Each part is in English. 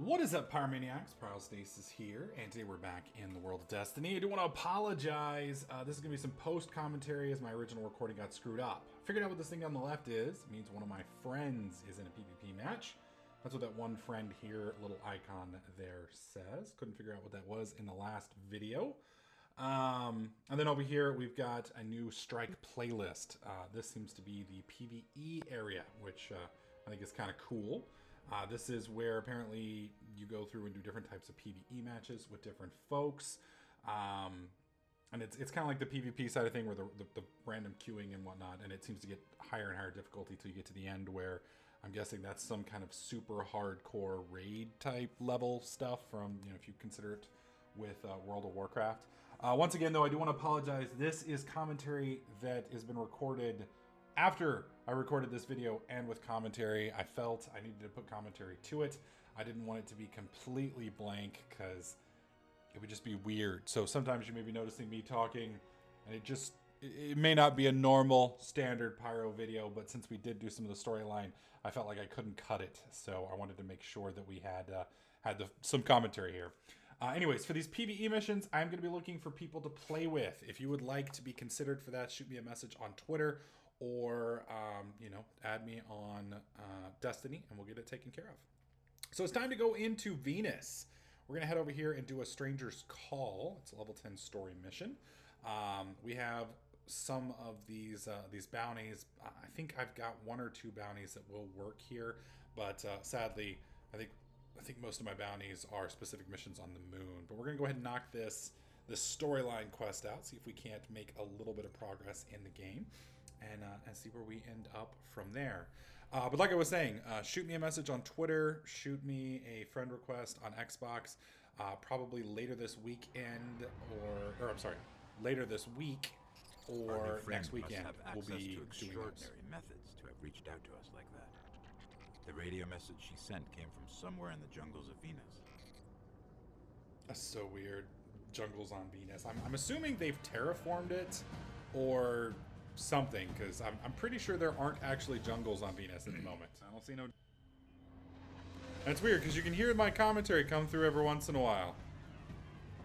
What is up, Pyromaniacs? Pyrostasis here, and today we're back in the world of Destiny. I do want to apologize. This is going to be some post-commentary as my original recording got screwed up. Figured out what this thing on the left is. It means one of my friends is in a PvP match. That's what that one friend here, little icon there says. Couldn't figure out what that was in the last video. And then over here, we've got a new strike playlist. This seems to be the PvE area, which I think is kind of cool. This is where apparently you go through and do different types of PvE matches with different folks. And it's kind of like the PvP side of thing where the random queuing and whatnot, and it seems to get higher and higher difficulty till you get to the end where I'm guessing that's some kind of super hardcore raid type level stuff from, you know, if you consider it with World of Warcraft. Once again, though, I do want to apologize. This is commentary that has been recorded after I recorded this video and with commentary. I felt I needed to put commentary to it. I didn't want it to be completely blank because it would just be weird. So sometimes you may be noticing me talking and it may not be a normal standard Pyro video, but since we did do some of the storyline, I felt like I couldn't cut it. So I wanted to make sure that we had some commentary here. Anyways, for these PvE missions, I'm going to be looking for people to play with. If you would like to be considered for that, shoot me a message on Twitter or, add me on Destiny and we'll get it taken care of. So it's time to go into Venus. We're going to head over here and do a Stranger's Call. It's a level 10 story mission. We have some of these bounties. I think I've got one or two bounties that will work here, but sadly, I think most of my bounties are specific missions on the moon. But we're going to go ahead and knock this storyline quest out, see if we can't make a little bit of progress in the game, and see where we end up from there. But like I was saying, shoot me a message on Twitter, shoot me a friend request on Xbox, probably later this weekend, later this week, or next weekend. We'll be doing extraordinary methods to have reached out to us like that. The radio message she sent came from somewhere in the jungles of Venus. That's so weird. Jungles on Venus. I'm assuming they've terraformed it or something, because I'm pretty sure there aren't actually jungles on Venus at the moment. I don't see no... And it's weird, because you can hear my commentary come through every once in a while.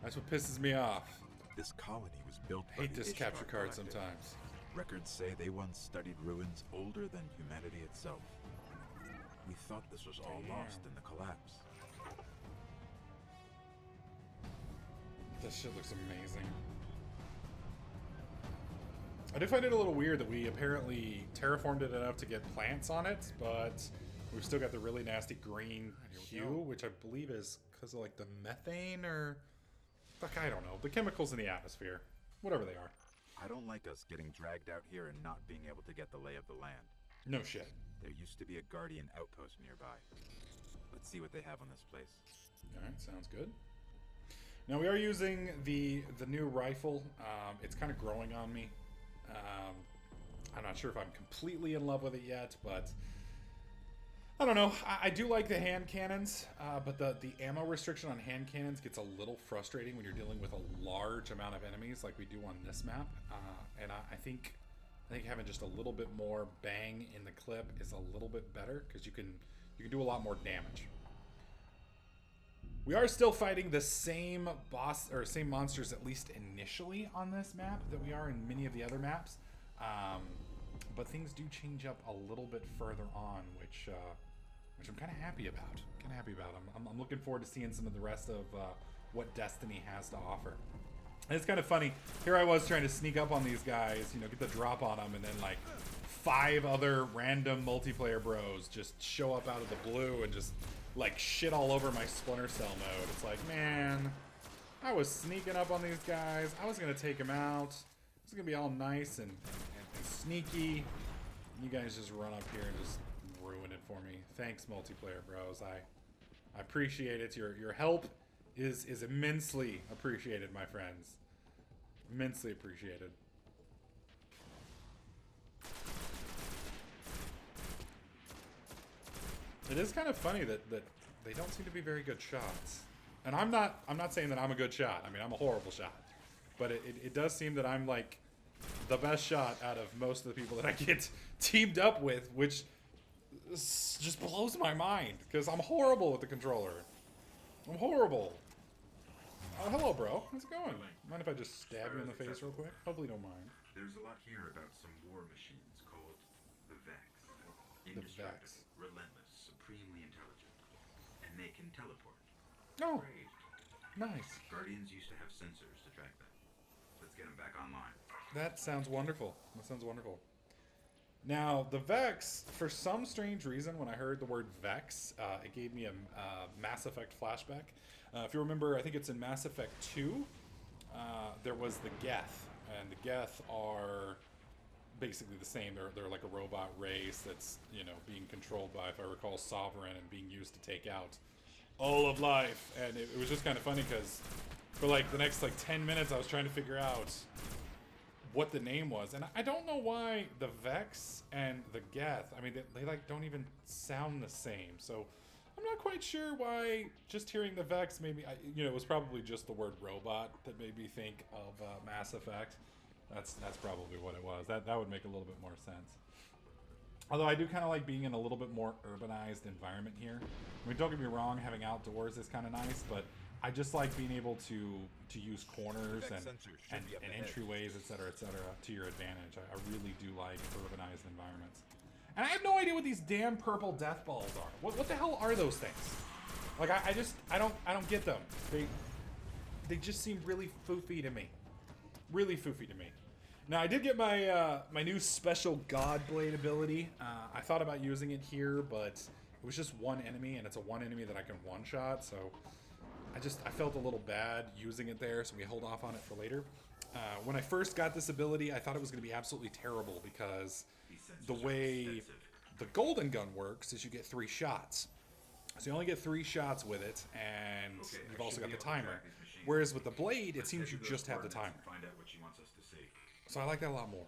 That's what pisses me off. This colony was built by Hate this capture card sometimes. Records say they once studied ruins older than humanity itself. We thought this was all lost in the collapse. This shit looks amazing. I do find it a little weird that we apparently terraformed it enough to get plants on it, but we've still got the really nasty green hue, which I believe is because of like the methane or... Fuck, I don't know. The chemicals in the atmosphere. Whatever they are. I don't like us getting dragged out here and not being able to get the lay of the land. No shit. There used to be a Guardian outpost nearby. Let's see what they have on this place. Alright, sounds good. Now we are using the new rifle. It's kind of growing on me. I'm not sure if I'm completely in love with it yet, but I don't know. I do like the hand cannons, but the ammo restriction on hand cannons gets a little frustrating when you're dealing with a large amount of enemies like we do on this map. And I think having just a little bit more bang in the clip is a little bit better because you can do a lot more damage. We are still fighting the same boss or same monsters, at least initially, on this map that we are in many of the other maps. But things do change up a little bit further on, which I'm kind of happy about. I'm looking forward to seeing some of the rest of what Destiny has to offer. And it's kind of funny. Here I was trying to sneak up on these guys, get the drop on them, and then like 5 other random multiplayer bros just show up out of the blue and just like shit all over my Splinter Cell mode. It's like, man, I was sneaking up on these guys. I was gonna take them out. It was gonna be all nice and sneaky. You guys just run up here and just ruin it for me. Thanks, multiplayer bros. I appreciate it. Your help is immensely appreciated, my friends. Immensely appreciated. It is kind of funny that they don't seem to be very good shots. And I'm not saying that I'm a good shot. I mean, I'm a horrible shot. But it does seem that I'm like the best shot out of most of the people that I get teamed up with, which just blows my mind because I'm horrible with the controller. I'm horrible. Oh, hello, bro. How's it going? Mind if I just stab you in the face real quick? Hopefully you don't mind. There's a lot here about some war machines called the Vex. Indestructible, relentless, supremely intelligent. And they can teleport. Oh, Great. nice. Guardians used to have sensors to track them. Let's get them back online. That sounds wonderful. That sounds wonderful. Now, the Vex, for some strange reason, when I heard the word Vex, it gave me a Mass Effect flashback. If you remember, I think it's in Mass Effect 2, there was the Geth. And the Geth are basically the same. They're like a robot race that's, you know, being controlled by, if I recall, Sovereign and being used to take out all of life. And it was just kind of funny because for like the next like 10 minutes I was trying to figure out what the name was, and I don't know why the Vex and the Geth, I mean they like don't even sound the same, so I'm not quite sure why just hearing the Vex maybe, you know, it was probably just the word robot that made me think of Mass Effect. That's probably what it was. That would make a little bit more sense. Although I do kind of like being in a little bit more urbanized environment here. I mean, don't get me wrong, having outdoors is kind of nice, but I just like being able to use corners and entryways, etc., to your advantage. I really do like urbanized environments. And I have no idea what these damn purple death balls are. What the hell are those things? Like I don't get them. They just seem really foofy to me. Really foofy to me. Now I did get my my new special God Blade ability. I thought about using it here, but it was just one enemy, and it's a one enemy that I can one shot. So I felt a little bad using it there, so we hold off on it for later. When I first got this ability, I thought it was going to be absolutely terrible because the way the golden gun works is you get 3 shots. So you only get 3 shots with it, and you've also got the timer. Whereas with the blade, it seems you just have the timer. So I like that a lot more.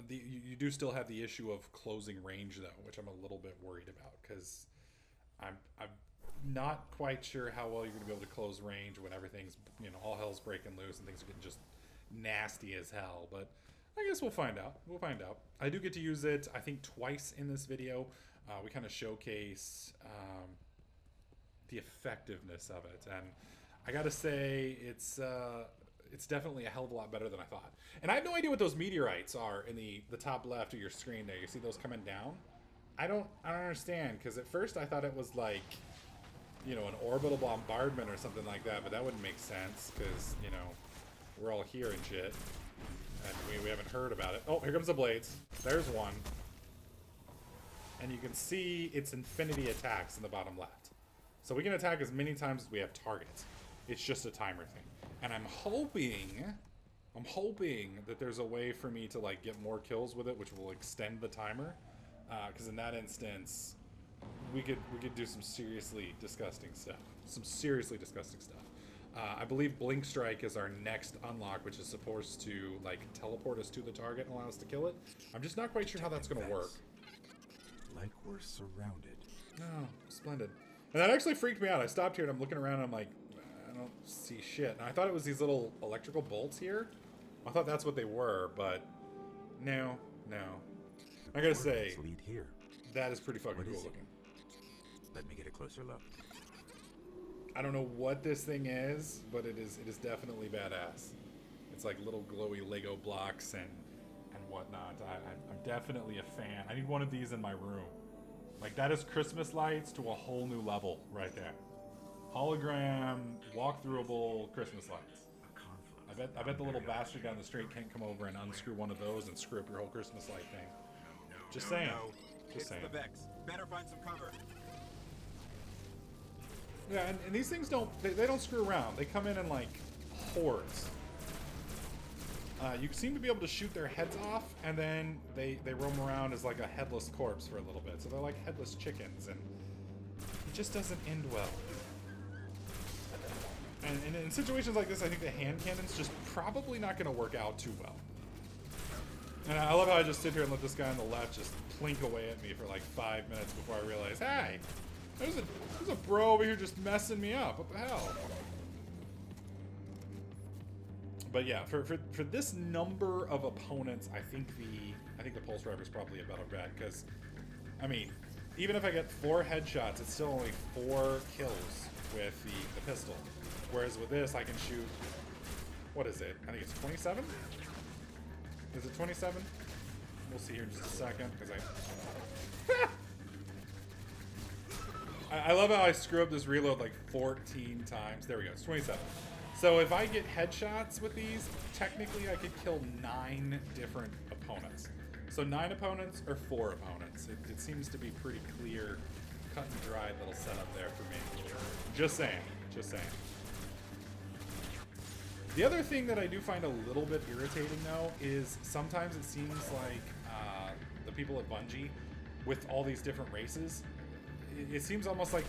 You do still have the issue of closing range, though, which I'm a little bit worried about, because I'm not quite sure how well you're going to be able to close range when everything's, you know, all hell's breaking loose and things are getting just nasty as hell. But I guess we'll find out. We'll find out. I do get to use it, I think, twice in this video. We kind of showcase the effectiveness of it, and I gotta say it's definitely a hell of a lot better than I thought. And I have no idea what those meteorites are in the top left of your screen there. You see those coming down? I don't understand, because at first I thought it was like, you know, an orbital bombardment or something like that, but that wouldn't make sense because, you know, we're all here and shit, and we haven't heard about it. Oh, here comes the blades. There's one. And you can see its infinity attacks in the bottom left. So we can attack as many times as we have targets. It's just a timer thing. And I'm hoping that there's a way for me to like get more kills with it, which will extend the timer. Because in that instance, we could do some seriously disgusting stuff. I believe Blink Strike is our next unlock, which is supposed to like teleport us to the target and allow us to kill it. I'm just not quite sure how that's going to work. Like we're surrounded. Oh, splendid. And that actually freaked me out. I stopped here and I'm looking around and I'm like, I don't see shit. And I thought it was these little electrical bolts here. I thought that's what they were, but no. I gotta say, lead here. That is pretty fucking cool looking. Let me get a closer look. I don't know what this thing is, but it is definitely badass. It's like little glowy Lego blocks and whatnot. I'm definitely a fan. I need one of these in my room. Like, that is Christmas lights to a whole new level right there. Hologram, walk-throughable Christmas lights. I bet the little bastard down the street can't come over and unscrew one of those and screw up your whole Christmas light thing. Just saying. Just saying. The Vex. Better find some cover. Yeah, and these things they don't screw around. They come in like hordes. You seem to be able to shoot their heads off, and then they roam around as like a headless corpse for a little bit. So they're like headless chickens, and it just doesn't end well. And in situations like this, I think the hand cannon's just probably not going to work out too well. And I love how I just sit here and let this guy on the left just plink away at me for like 5 minutes before I realize, hey, there's a bro over here just messing me up. What the hell? But yeah, for this number of opponents, I think the Pulse Driver is probably a better bet, because, I mean, even if I get 4 headshots, it's still only 4 kills with the pistol. Whereas with this, I can shoot, what is it? I think it's 27? Is it 27? We'll see here in just a second, because I love how I screw up this reload like 14 times. There we go, it's 27. So if I get headshots with these, technically I could kill 9 different opponents. So 9 opponents or 4 opponents. It seems to be pretty clear, cut and dried little setup there for me. Just saying, just saying. The other thing that I do find a little bit irritating though is sometimes it seems like the people at Bungie, with all these different races, it seems almost like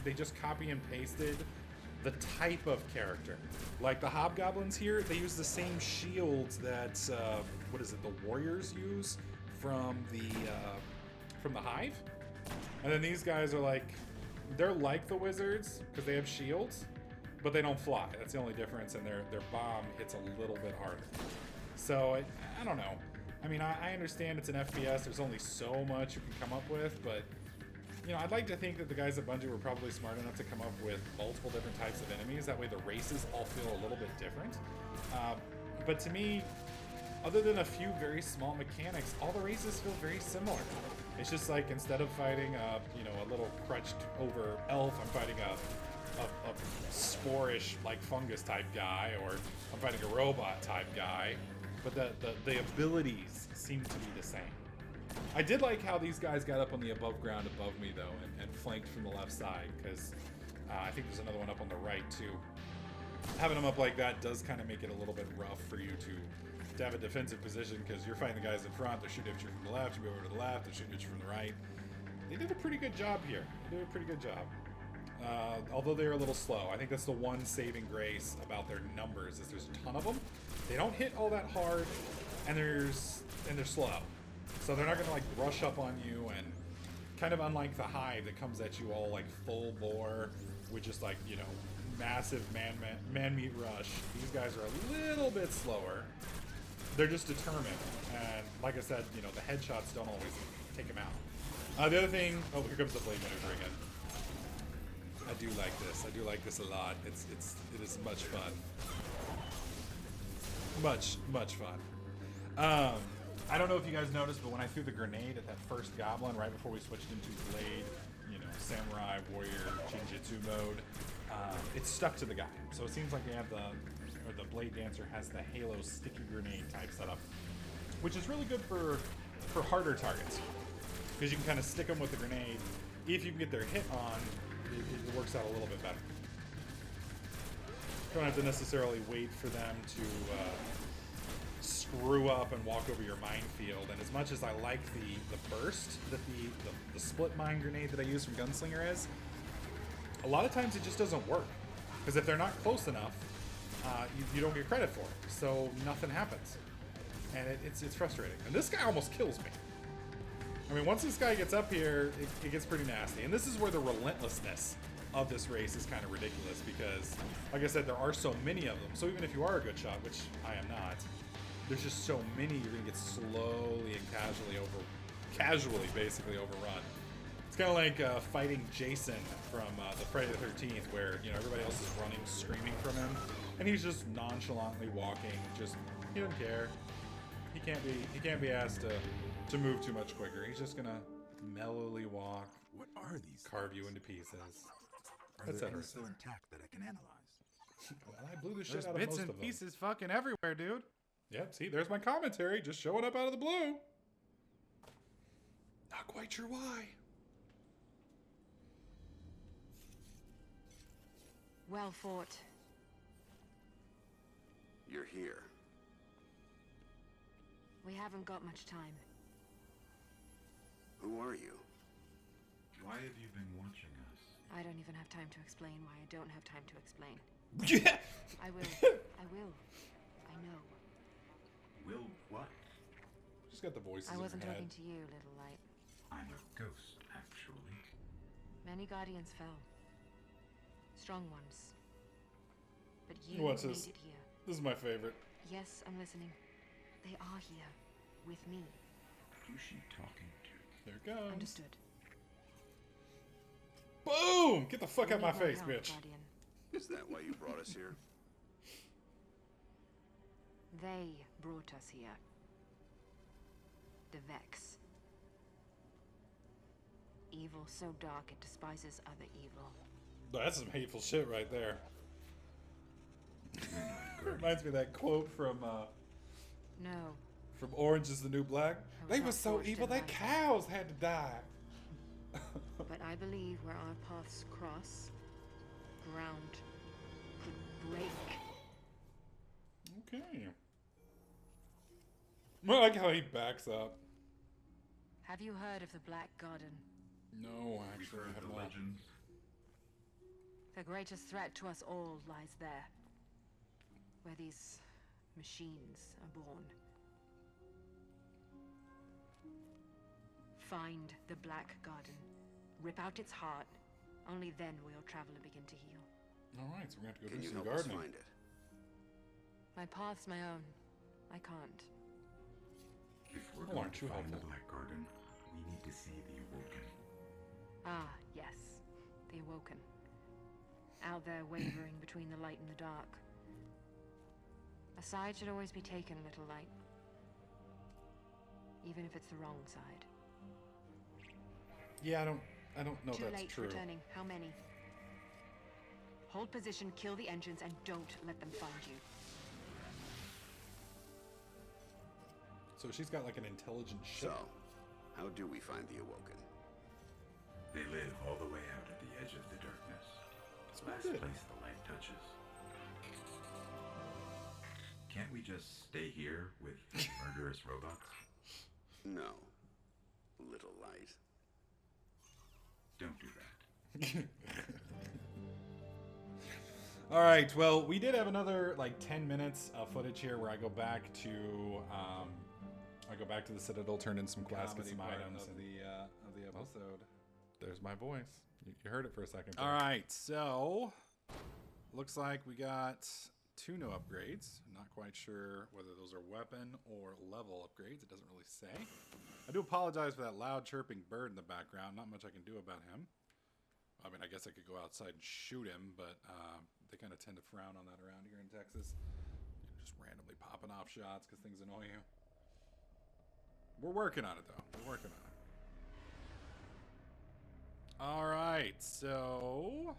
they just copy and pasted the type of character. Like the hobgoblins here, they use the same shields that what is it, the warriors use from the hive. And then these guys are like, they're like the wizards because they have shields, but they don't fly. That's the only difference, and their bomb hits a little bit harder. So I don't know. I mean, I understand it's an FPS. There's only so much you can come up with, but you know, I'd like to think that the guys at Bungie were probably smart enough to come up with multiple different types of enemies. That way the races all feel a little bit different. But to me, other than a few very small mechanics, all the races feel very similar. It's just like instead of fighting a little crunched over elf, I'm fighting a sporish like fungus type guy, or I'm fighting a robot type guy. But the abilities seem to be the same. I did like how these guys got up on the above ground above me though, and flanked from the left side, because I think there's another one up on the right too. Having them up like that does kind of make it a little bit rough for you to have a defensive position, because you're fighting the guys in front, they're shooting at you from the left, you go over to the left, they're shooting at you from the right. They did a pretty good job here. They did a pretty good job. Although they're a little slow. I think that's the one saving grace about their numbers, is there's a ton of them. They don't hit all that hard, and they're slow. So they're not gonna like rush up on you, and kind of unlike the hive that comes at you all like full bore with just like, you know, massive man meat rush. These guys are a little bit slower. They're just determined, and like I said, you know, the headshots don't always take them out. The other thing, oh, here comes the blade maneuver again. I do like this. I do like this a lot. It is much fun. Much fun. I don't know if you guys noticed, but when I threw the grenade at that first goblin right before we switched into blade, you know, samurai, warrior, jinjitsu mode, it stuck to the guy. So it seems like they have the blade dancer has the halo sticky grenade type setup, which is really good for harder targets, because you can kind of stick them with the grenade. If you can get their hit on, it works out a little bit better. Don't have to necessarily wait for them to screw up and walk over your minefield. And as much as I like the burst that the split mine grenade that I use from Gunslinger is, a lot of times it just doesn't work, because if they're not close enough, you don't get credit for it, so nothing happens, and it's frustrating. And this guy almost kills me. I mean, once this guy gets up here, it gets pretty nasty. And this is where the relentlessness of this race is kind of ridiculous, because, like I said, there are so many of them. So even if you are a good shot, which I am not, there's just so many, you're gonna get slowly and casually basically overrun. It's kind of like fighting Jason from the Friday the 13th, where, you know, everybody else is running, screaming from him, and he's just nonchalantly walking. Just, he doesn't care. He can't be asked to move too much quicker. He's just gonna mellowly walk. What are these? Carve you into pieces. Are there any still intact that I can analyze? Well, I blew the shit There's out of bits most and of them. pieces fucking everywhere, dude. Yep, see, there's my commentary, just showing up out of the blue. Not quite sure why. Well fought. You're here. We haven't got much time. Who are you? Why have you been watching us? I don't even have time to explain why I don't have time to explain. Yeah. I will. I will. I know. Will what? Just got the voices I in wasn't her head. talking to you, little light. I'm a ghost, actually. Many guardians fell. Strong ones. But you What's made this? it here. This is my favorite. Yes, I'm listening. They are here. With me. Who's she talking to? There it goes. Understood. Boom! Get the fuck We out my need more face, help, bitch. Guardian. Is that why you brought us here? They brought us here. The Vex. Evil so dark it despises other evil. That's some hateful shit right there. Reminds me of that quote from No, Orange is the New Black. was They not were so forced evil in that life. cows had to die. but I believe where our paths cross, ground could break. Okay. I like how he backs up. Have you heard of the Black Garden? No, We've actually, I heard have the not. legends. The greatest threat to us all lies there, where these machines are born. Find the Black Garden. Rip out its heart. Only then will traveler begin to heal. Alright, so we're going to have to go Can do you some help us gardening. find it? My path's my own. I can't. If we're Oh, going aren't to you find the helpful? Black Garden, we need to see the Awoken. Ah, yes. The Awoken. Out there wavering between the light and the dark. A side should always be taken, little light. Even if it's the wrong side. Yeah, I don't know Too that's late true. returning. How many? Hold position, kill the engines, and don't let them find you. So she's got like an intelligent ship. So, how do we find the Awoken? They live all the way out at the edge of the darkness. Last Splendid. place the light touches. Can't we just stay here with murderous robots? No. Little light. Don't do that. All right, well, we did have another like 10 minutes of footage here where I go back to the Citadel, turn in some quests, get Comedy some part items, of and the episode. there's my voice. You heard it for a second. All right, so looks like we got 2 new upgrades. Not quite sure whether those are weapon or level upgrades. It doesn't really say. I do apologize for that loud chirping bird in the background. Not much I can do about him. I mean, I guess I could go outside and shoot him, but they kind of tend to frown on that around here in Texas. You're just randomly popping off shots because things annoy you. We're working on it, though. We're working on it. All right, so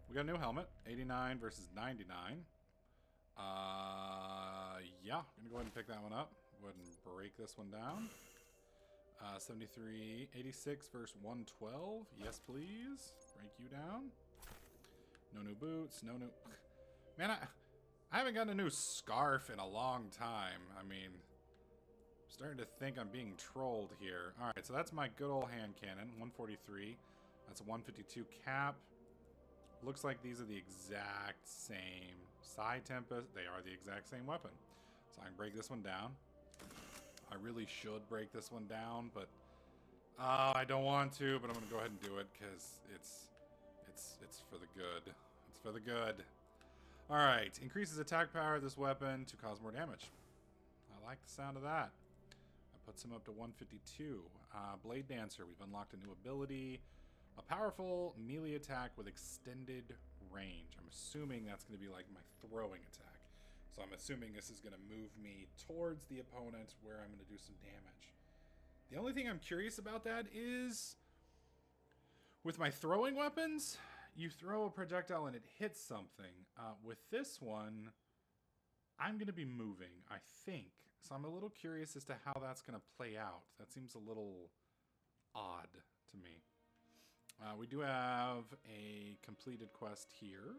we got a new helmet, 89 versus 99. Yeah, gonna go ahead and pick that one up. Go ahead and break this one down. 73, 86 versus 112. Yes, please. Break you down. No new boots. No new. Man, I haven't gotten a new scarf in a long time. I mean, I'm starting to think I'm being trolled here. All right, so that's my good old hand cannon, 143. That's a 152 cap. Looks like these are the exact same. Psi Tempest, they are the exact same weapon. So I can break this one down. I really should break this one down, but I don't want to, but I'm going to go ahead and do it because it's for the good. It's for the good. All right, increases attack power of this weapon to cause more damage. I like the sound of that. That puts him up to 152. Blade Dancer, we've unlocked a new ability. A powerful melee attack with extended range. I'm assuming that's going to be like my throwing attack. So I'm assuming this is going to move me towards the opponent where I'm going to do some damage. The only thing I'm curious about that is with my throwing weapons, you throw a projectile and it hits something. With this one, I'm going to be moving, I think. So I'm a little curious as to how that's going to play out. That seems a little odd to me. We do have a completed quest here.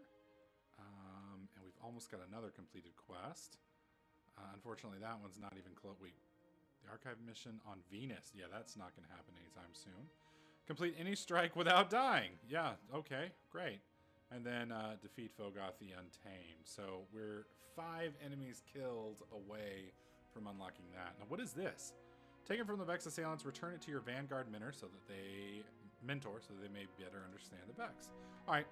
And we've almost got another completed quest. Unfortunately, that one's not even close. Wait, the archive mission on Venus. Yeah, that's not going to happen anytime soon. Complete any strike without dying. Yeah, okay, great. And then defeat Fogoth the Untamed. So we're 5 enemies killed away from unlocking that. Now, what is this? Taken from the Vex assailants, return it to your Vanguard mentor so that they may better understand the Vex. All right.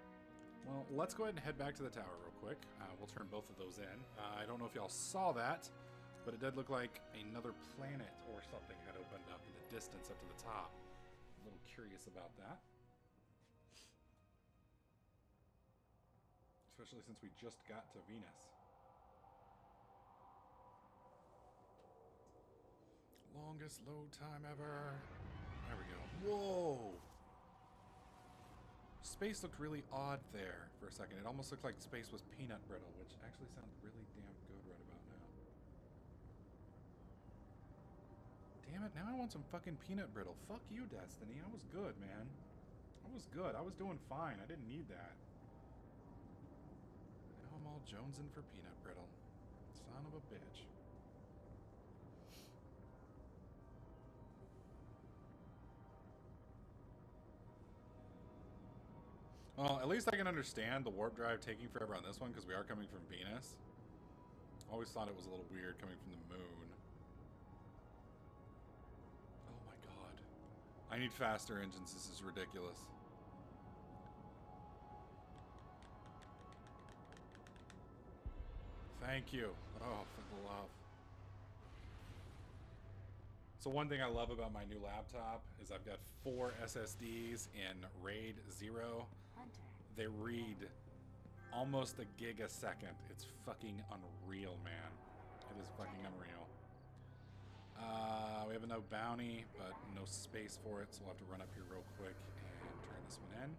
Well, let's go ahead and head back to the tower real quick. We'll turn both of those in. I don't know if y'all saw that, but it did look like another planet or something had opened up in the distance up to the top. A little curious about that. especially since we just got to Venus. Longest load time ever. There we go. Whoa! Space looked really odd there for a second. It almost looked like space was peanut brittle, which actually sounds really damn good right about now. Damn it, now I want some fucking peanut brittle. Fuck you, Destiny. I was good, man. I was good. I was doing fine. I didn't need that. Now I'm all jonesing for peanut brittle. Son of a bitch. Well, at least I can understand the warp drive taking forever on this one because we are coming from Venus. Always thought it was a little weird coming from the moon. Oh my god. I need faster engines. This is ridiculous. Thank you. Oh, for the love. So one thing I love about my new laptop is I've got 4 SSDs in RAID 0. They read almost a gig a second. It's fucking unreal, man. It is fucking unreal. We have a no bounty, but no space for it, so we'll have to run up here real quick and turn this one in.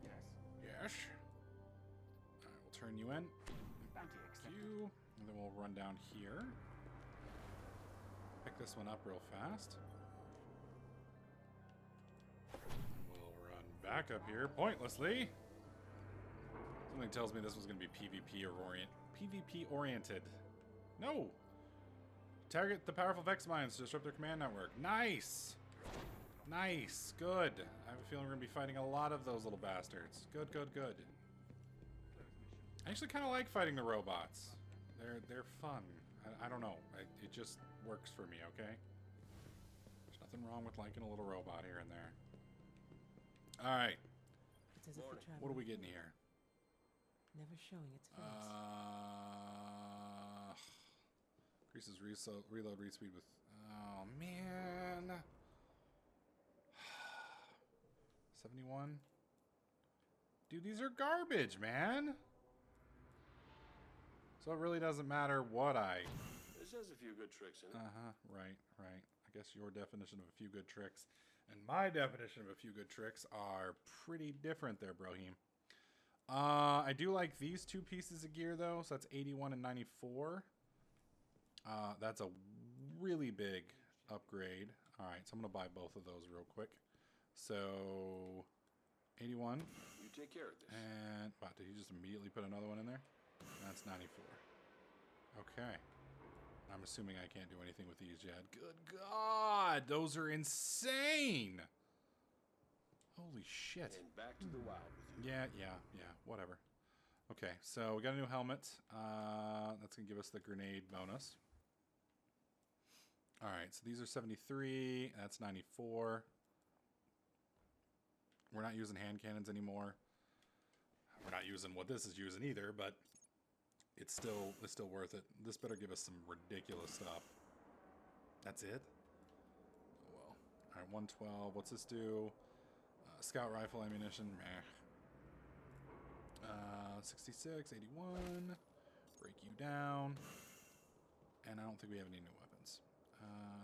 Yes. Alright, we'll turn you in. Thank you. And then we'll run down here. Pick this one up real fast. We'll run back up here pointlessly. Something tells me this was going to be PvP oriented. No! Target the powerful Vex mines to disrupt their command network. Nice! Nice. Good. I have a feeling we're going to be fighting a lot of those little bastards. Good, good, good. I actually kind of like fighting the robots. They're fun. I don't know. It just works for me, okay? There's nothing wrong with liking a little robot here and there. Alright. What are we getting here? Never showing its face. Increases reload read speed with... Oh, man. 71? Dude, these are garbage, man. So it really doesn't matter what I... This has a few good tricks in it. Uh-huh, right. I guess your definition of a few good tricks and my definition of a few good tricks are pretty different there, Brohim. I do like these 2 pieces of gear, though. So that's 81 and 94. That's a really big upgrade. All right, so I'm going to buy both of those real quick. So, 81. You take care of this. And, wow, did he just immediately put another one in there? That's 94. Okay. I'm assuming I can't do anything with these yet. Good God, those are insane. Holy shit. And back to the wild with you. Yeah, whatever. Okay, so we got a new helmet. That's going to give us the grenade bonus. All right, so these are 73. That's 94. We're not using hand cannons anymore. We're not using what this is using either, but it's still worth it. This better give us some ridiculous stuff. That's it? Oh, well. All right, 112. What's this do? Scout rifle ammunition. Meh. 66, 81. Break you down. And I don't think we have any new weapons.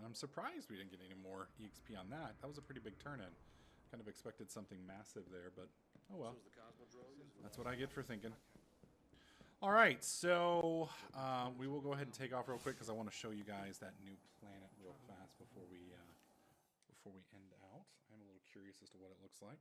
I'm surprised we didn't get any more EXP on that. That was a pretty big turn-in. Kind of expected something massive there, but oh well. That's what I get for thinking. All right, so we will go ahead and take off real quick because I want to show you guys that new planet real fast before we end out. I'm a little curious as to what it looks like.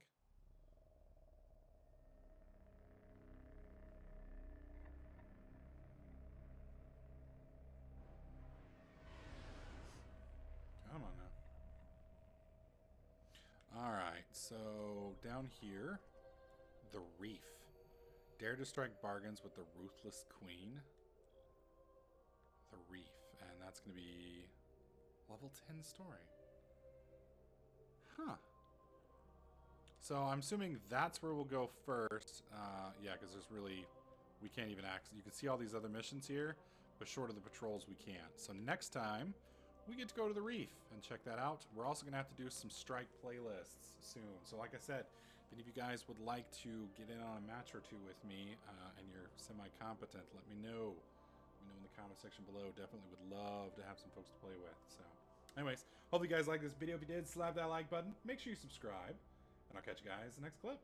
Come on now. All right, so down here, the reef. Dare to strike bargains with the ruthless queen. The reef, and that's going to be level 10 story. Huh. So I'm assuming that's where we'll go first. Yeah, because there's really, we can't even access. You can see all these other missions here, but short of the patrols, we can't. So next time, we get to go to the reef and check that out. We're also going to have to do some strike playlists soon. So like I said, If any of you guys would like to get in on a match or two with me and you're semi-competent, let me know. Let me know in the comment section below. Definitely would love to have some folks to play with. So, anyways, hope you guys like this video. If you did, slap that like button. Make sure you subscribe. And I'll catch you guys in the next clip.